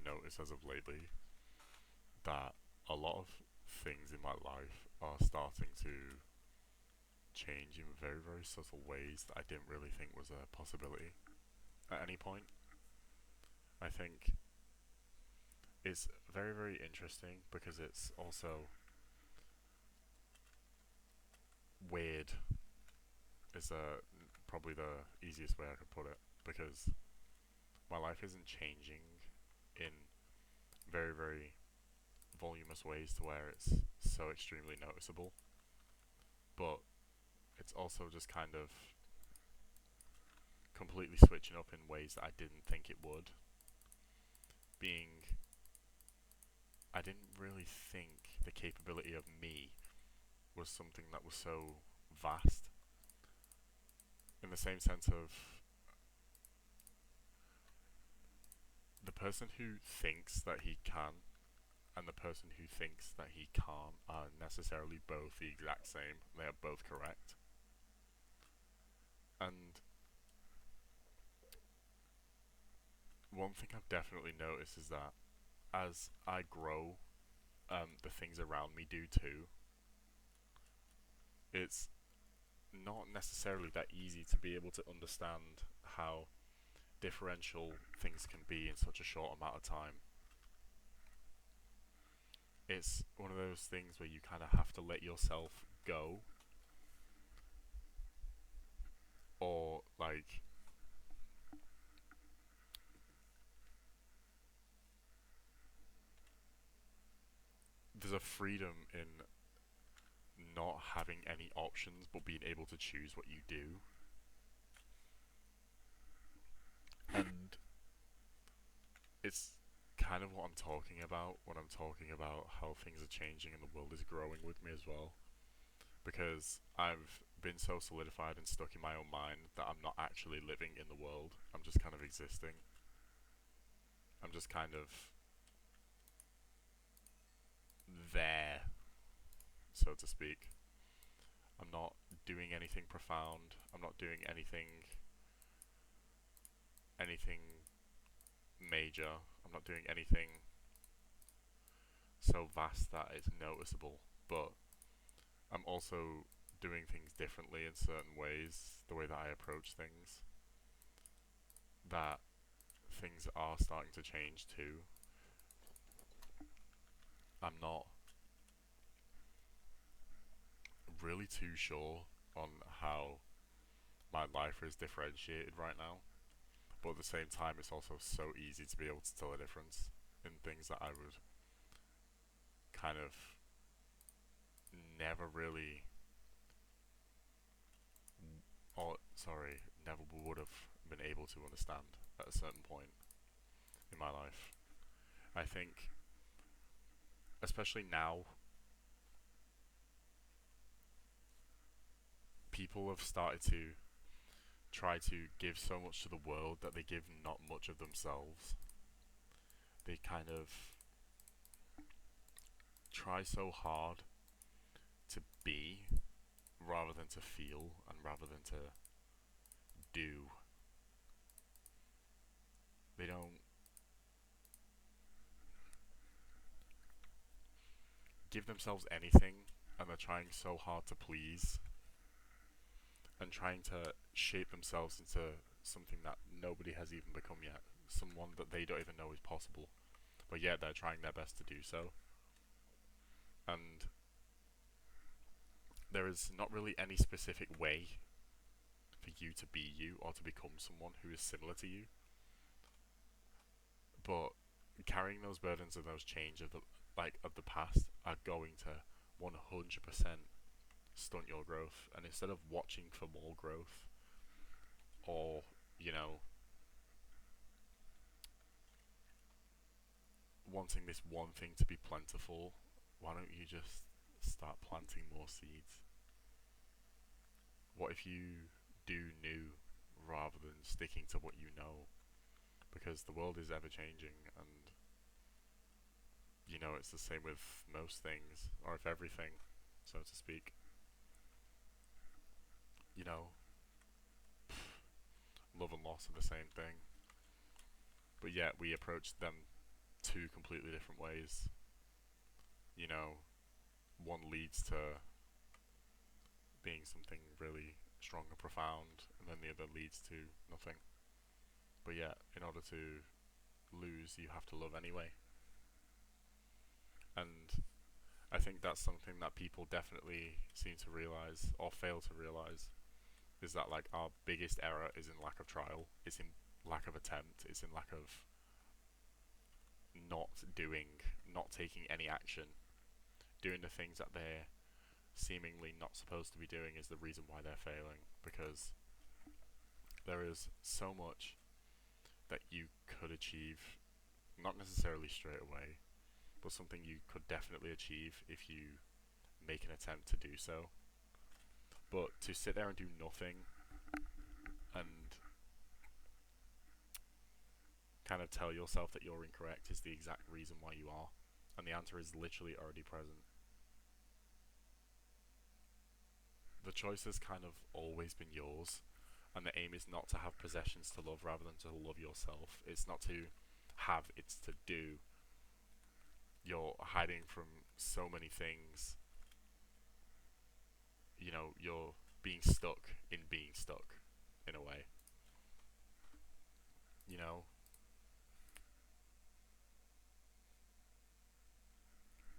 noticed as of lately that a lot of things in my life are starting to change in very, very subtle ways that I didn't really think was a possibility at any point. I think it's very, very interesting because it's also weird, is probably the easiest way I could put it, because my life isn't changing in very, very voluminous ways to where it's so extremely noticeable, but it's also just kind of completely switching up in ways that I didn't think it would. Being, I didn't really think the capability of me was something that was so vast, in the same sense of the person who thinks that he can and the person who thinks that he can't are necessarily both the exact same. They are both correct. And one thing I've definitely noticed is that as I grow, the things around me do too. It's not necessarily that easy to be able to understand how differential things can be in such a short amount of time. It's one of those things where you kind of have to let yourself go, or like there's a freedom in not having any options but being able to choose what you do. And it's kind of what I'm talking about when I'm talking about how things are changing and the world is growing with me as well. Because I've been so solidified and stuck in my own mind that I'm not actually living in the world. I'm just kind of existing. I'm just kind of there, so to speak. I'm not doing anything profound. I'm not doing anything major. I'm not doing anything so vast that it's noticeable. But I'm also doing things differently in certain ways, the way that I approach things, that things are starting to change too. I'm not really too sure on how my life is differentiated right now, but at the same time, it's also so easy to be able to tell a difference in things that I would kind of never really, or sorry, never would have been able to understand at a certain point in my life. I think, especially now, people have started to try to give so much to the world that they give not much of themselves. They kind of try so hard to be rather than to feel and rather than to do. They don't give themselves anything and they're trying so hard to please and trying to shape themselves into something that nobody has even become yet. Someone that they don't even know is possible. But yet they're trying their best to do so. And there is not really any specific way for you to be you or to become someone who is similar to you. But carrying those burdens and those change of the past are going to 100% stunt your growth. And instead of watching for more growth or, you know, wanting this one thing to be plentiful, why don't you just start planting more seeds? What if you do new rather than sticking to what you know? Because the world is ever changing, and it's the same with most things, or if everything, so to speak. You know, love and loss are the same thing, but yet we approach them two completely different ways. You know, one leads to being something really strong and profound, and then the other leads to nothing. But yeah, in order to lose, you have to love anyway. And I think that's something that people definitely seem to realize or fail to realize, is that like our biggest error is in lack of trial, it's in lack of attempt, it's in lack of not doing, not taking any action, doing the things that they're seemingly not supposed to be doing is the reason why they're failing, because there is so much that you could achieve, not necessarily straight away, but something you could definitely achieve if you make an attempt to do so. But to sit there and do nothing and kind of tell yourself that you're incorrect is the exact reason why you are. And the answer is literally already present. The choice has kind of always been yours, and the aim is not to have possessions to love rather than to love yourself. It's not to have, it's to do. You're hiding from so many things. You know, you're being stuck in being stuck, in a way. You know,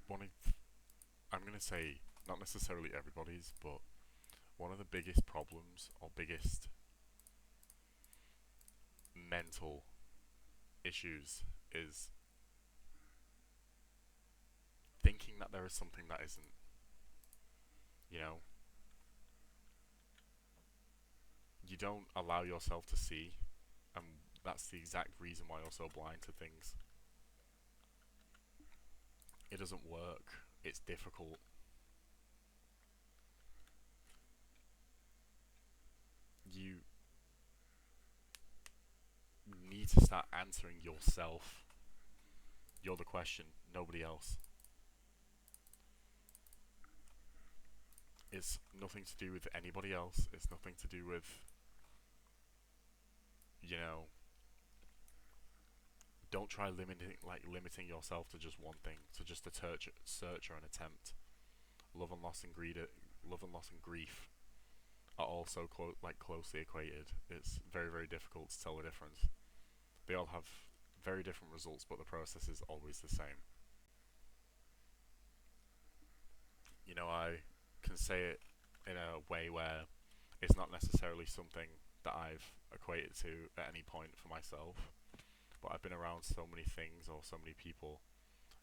one of, I'm gonna say, not necessarily everybody's, but one of the biggest problems or biggest mental issues is thinking that there is something that isn't. You know, you don't allow yourself to see, and that's the exact reason why you're so blind to things. It doesn't work. It's difficult. You need to start answering yourself. You're the question, nobody else. It's nothing to do with anybody else. It's nothing to do with, you know, don't try limiting yourself to just one thing, to just a search or an attempt. Love and loss and love and loss and grief are also closely equated. It's very, very difficult to tell the difference. They all have very different results, but the process is always the same. You know, I can say it in a way where it's not necessarily something that I've equated to at any point for myself, but I've been around so many things or so many people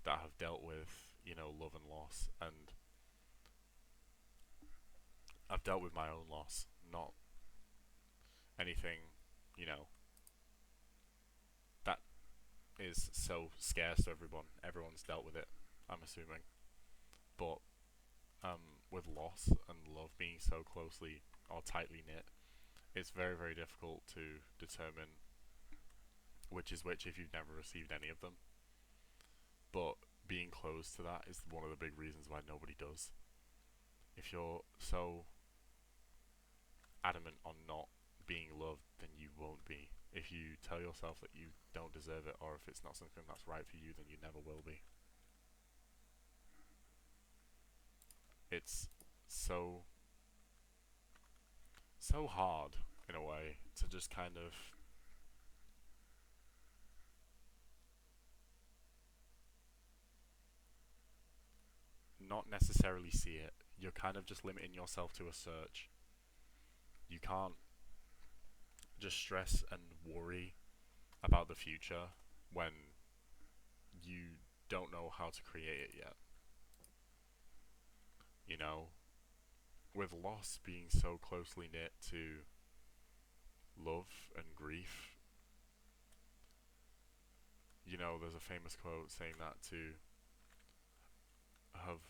that have dealt with, you know, love and loss, and I've dealt with my own loss, not anything, you know, that is so scarce to everyone. Everyone's dealt with it, I'm assuming. But with loss and love being so closely or tightly knit, it's very, very difficult to determine which is which if you've never received any of them. But being close to that is one of the big reasons why nobody does. If you're so adamant on not being loved, then you won't be. If you tell yourself that you don't deserve it, or if it's not something that's right for you, then you never will be. It's so so hard in a way to just kind of not necessarily see it. You're kind of just limiting yourself to a search. You can't just stress and worry about the future when you don't know how to create it yet. You know, with loss being so closely knit to love and grief, you know, there's a famous quote saying that to have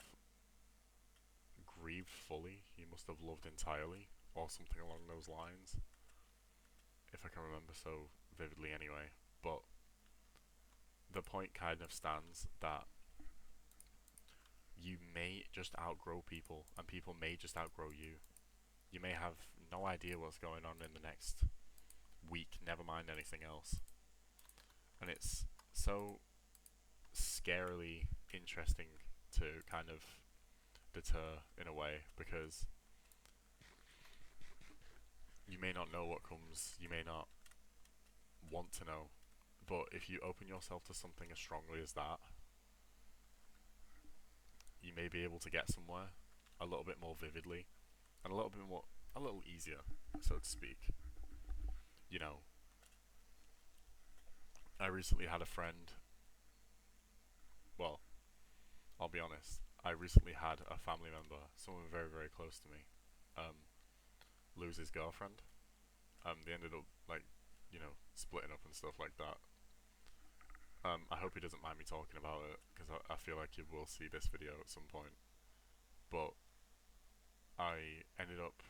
grieved fully, you must have loved entirely, or something along those lines, if I can remember so vividly anyway. But the point kind of stands that you may just outgrow people, and people may just outgrow you. You may have no idea what's going on in the next week, never mind anything else. And it's so scarily interesting to kind of deter in a way, because you may not know what comes, you may not want to know, but if you open yourself to something as strongly as that, you may be able to get somewhere a little bit more vividly and a little easier, so to speak. You know, I recently had a friend, well, I'll be honest, I recently had a family member, someone very, very close to me, lose his girlfriend. They ended up, like, splitting up and stuff like that. I hope he doesn't mind me talking about it, because I feel like you will see this video at some point. But I ended up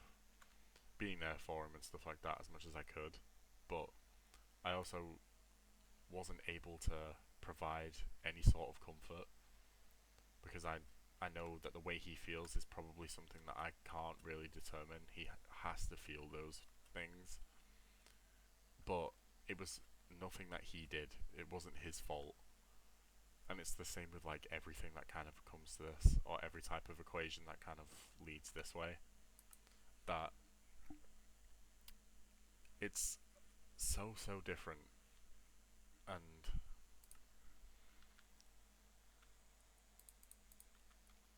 being there for him and stuff like that as much as I could. But I also wasn't able to provide any sort of comfort, because I know that the way he feels is probably something that I can't really determine. He has to feel those things. But it was nothing that he did. It wasn't his fault. And it's the same with like everything that kind of comes to this, or every type of equation that kind of leads this way. That it's so different, and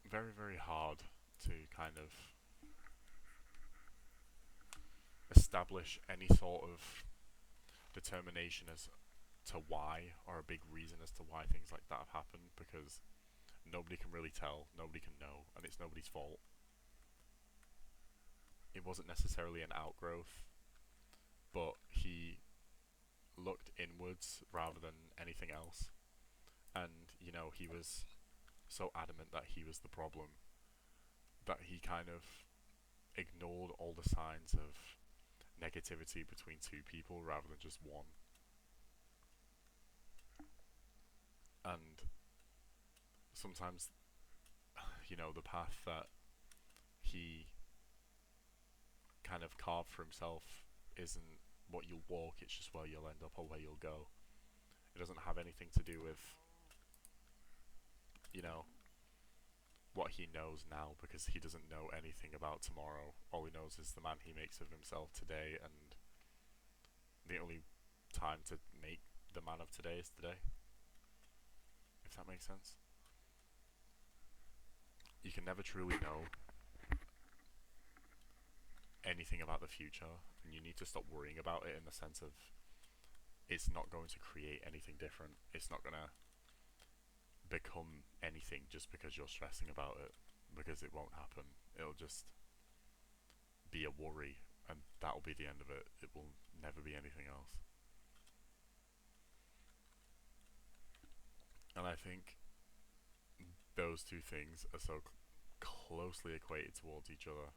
very, very hard to kind of establish any sort of determination as to why, or a big reason as to why things like that have happened, because nobody can really tell, nobody can know, and it's nobody's fault. It wasn't necessarily an outgrowth, but he looked inwards rather than anything else. And, he was so adamant that he was the problem that he kind of ignored all the signs of negativity between two people rather than just one. And sometimes, the path that he kind of carved for himself isn't what you'll walk, it's just where you'll end up or where you'll go. It doesn't have anything to do with, what he knows now, because he doesn't know anything about tomorrow. All he knows is the man he makes of himself today, and the only time to make the man of today is today. If that makes sense. You can never truly know anything about the future, and you need to stop worrying about it in the sense of it's not going to create anything different. It's not going to become anything just because you're stressing about it, because it won't happen. It'll just be a worry, and that'll be the end of it. It will never be anything else. And I think those two things are so closely equated towards each other,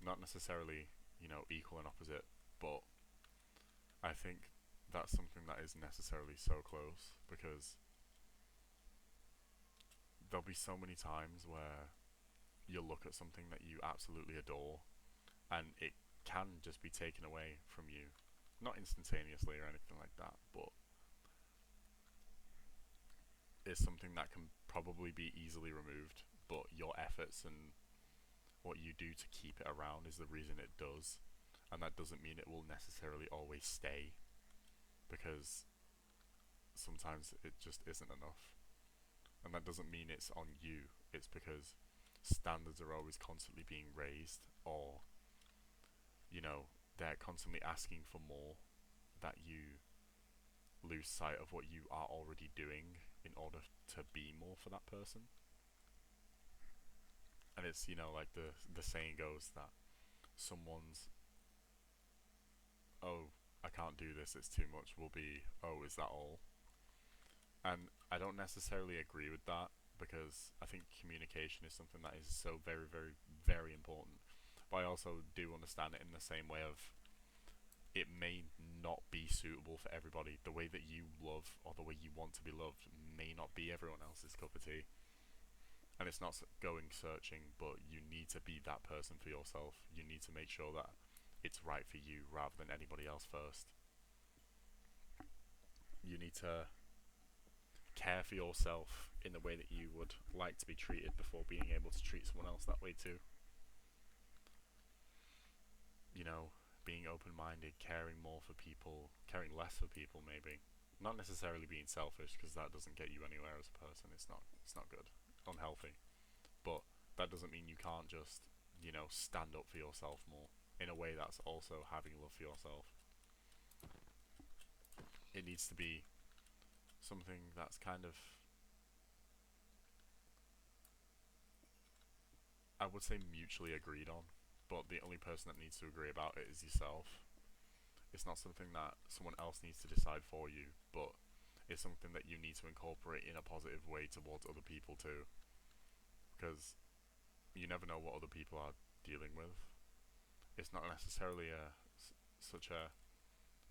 not necessarily, equal and opposite, but I think that's something that is necessarily so close, because there'll be so many times where you'll look at something that you absolutely adore and it can just be taken away from you. Not instantaneously or anything like that, but it's something that can probably be easily removed, but your efforts and what you do to keep it around is the reason it does. And that doesn't mean it will necessarily always stay, because sometimes it just isn't enough. And that doesn't mean it's on you, it's because standards are always constantly being raised, or they're constantly asking for more, that you lose sight of what you are already doing in order to be more for that person. And it's, like the saying goes that someone's, oh, I can't do this, it's too much, will be, oh, is that all? And I don't necessarily agree with that, because I think communication is something that is so very, very, very important. But I also do understand it in the same way of, it may not be suitable for everybody. The way that you love, or the way you want to be loved, may not be everyone else's cup of tea. And it's not going searching, but you need to be that person for yourself. You need to make sure that it's right for you rather than anybody else first. You need to care for yourself in the way that you would like to be treated before being able to treat someone else that way too. You know, being open-minded, caring more for people, caring less for people maybe. Not necessarily being selfish, because that doesn't get you anywhere as a person. It's not good. Unhealthy. But that doesn't mean you can't just, stand up for yourself more. In a way that's also having love for yourself. It needs to be something that's kind of, I would say, mutually agreed on, but the only person that needs to agree about it is yourself. It's not something that someone else needs to decide for you, but it's something that you need to incorporate in a positive way towards other people too. Because you never know what other people are dealing with. It's not necessarily such a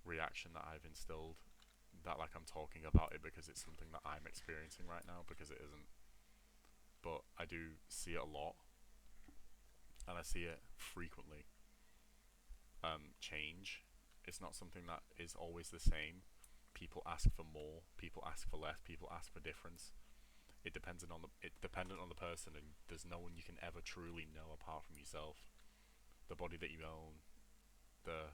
reaction that I've instilled that like I'm talking about it because it's something that I'm experiencing right now, because it isn't. But I do see it a lot, and I see it frequently. Change. It's not something that is always the same. People ask for more. People ask for less. People ask for difference. It's dependent on the person, and there's no one you can ever truly know apart from yourself. The body that you own, the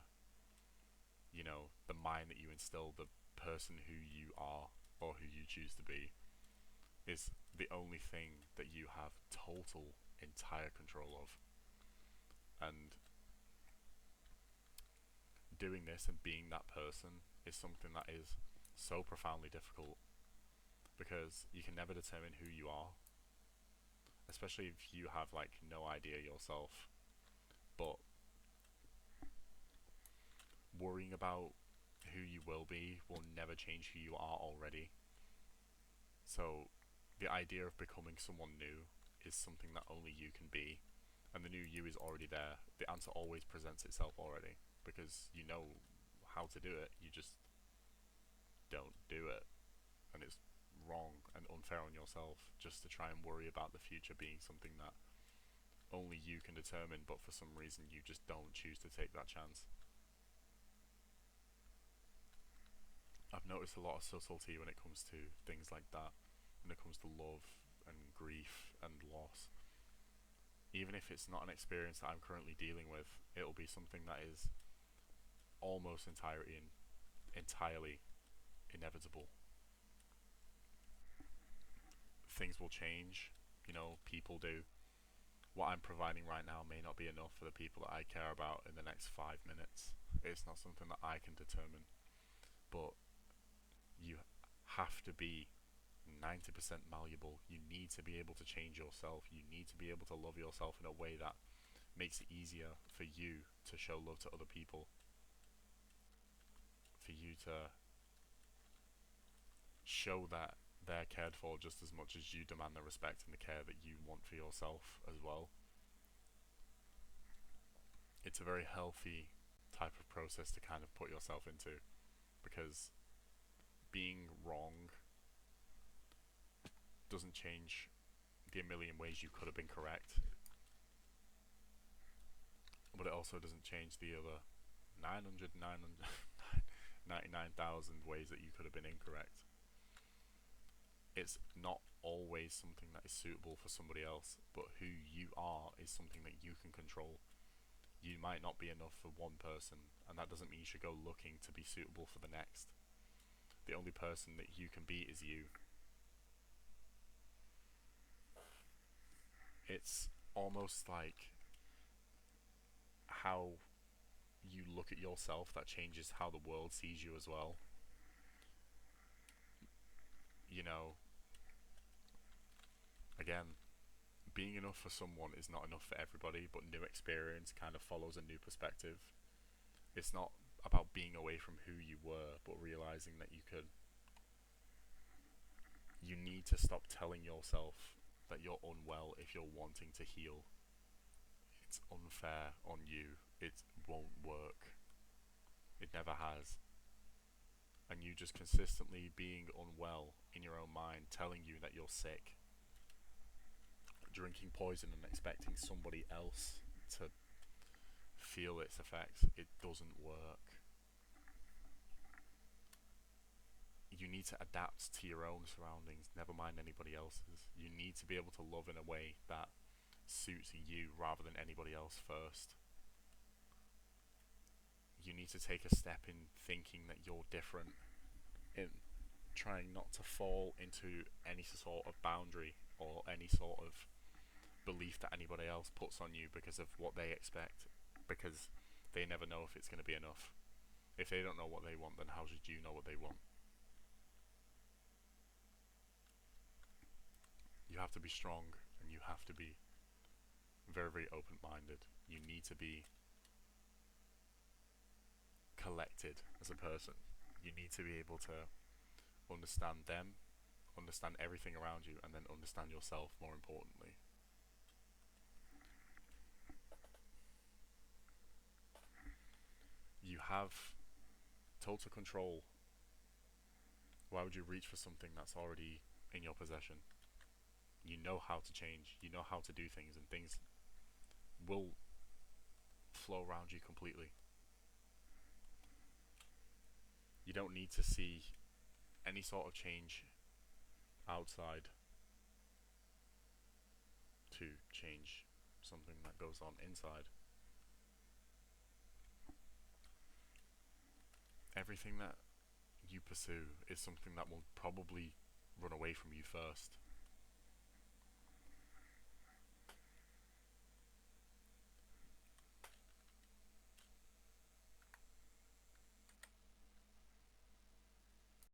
the mind that you instill, the person who you are or who you choose to be, is the only thing that you have total, entire control of. And doing this and being that person is something that is so profoundly difficult, because you can never determine who you are, especially if you have like no idea yourself. But worrying about who you will be will never change who you are already. So the idea of becoming someone new is something that only you can be, and the new you is already there. The answer always presents itself already, because you know how to do it, you just don't do it. And it's wrong and unfair on yourself just to try and worry about the future being something that only you can determine, but for some reason you just don't choose to take that chance. I've noticed a lot of subtlety when it comes to things like that, when it comes to love and grief and loss. Even if it's not an experience that I'm currently dealing with, it'll be something that is almost entirely inevitable. Things will change, people do. What I'm providing right now may not be enough for the people that I care about in the next 5 minutes. It's not something that I can determine. But you have to be 90% malleable. You need to be able to change yourself. You need to be able to love yourself in a way that makes it easier for you to show love to other people. For you to show that they're cared for just as much as you demand the respect and the care that you want for yourself as well. It's a very healthy type of process to kind of put yourself into, because being wrong doesn't change the million ways you could have been correct, but it also doesn't change the other 999,000 ways that you could have been incorrect. It's not always something that is suitable for somebody else, but who you are is something that you can control. You might not be enough for one person, and that doesn't mean you should go looking to be suitable for the next. The only person that you can be is you. It's almost like how you look at yourself that changes how the world sees you as well. Again, being enough for someone is not enough for everybody, but new experience kind of follows a new perspective. It's not about being away from who you were, but realizing that you need to stop telling yourself that you're unwell if you're wanting to heal. It's unfair on you. It won't work. It never has. And you just consistently being unwell in your own mind, telling you that you're sick, drinking poison and expecting somebody else to feel its effects, it doesn't work. you need to adapt to your own surroundings, never mind anybody else's. You need to be able to love in a way that suits you rather than anybody else first. You need to take a step in thinking that you're different, in trying not to fall into any sort of boundary or any sort of belief that anybody else puts on you because of what they expect, because they never know if it's going to be enough. If they don't know what they want, then how should you know what they want? You have to be strong, and you have to be very, very open-minded. You need to be collected as a person. You need to be able to understand them, understand everything around you, and then understand yourself more importantly. You have total control. Why would you reach for something that's already in your possession? You know how to change, you know how to do things, and things will flow around you completely. You don't need to see any sort of change outside to change something that goes on inside. Everything that you pursue is something that will probably run away from you first.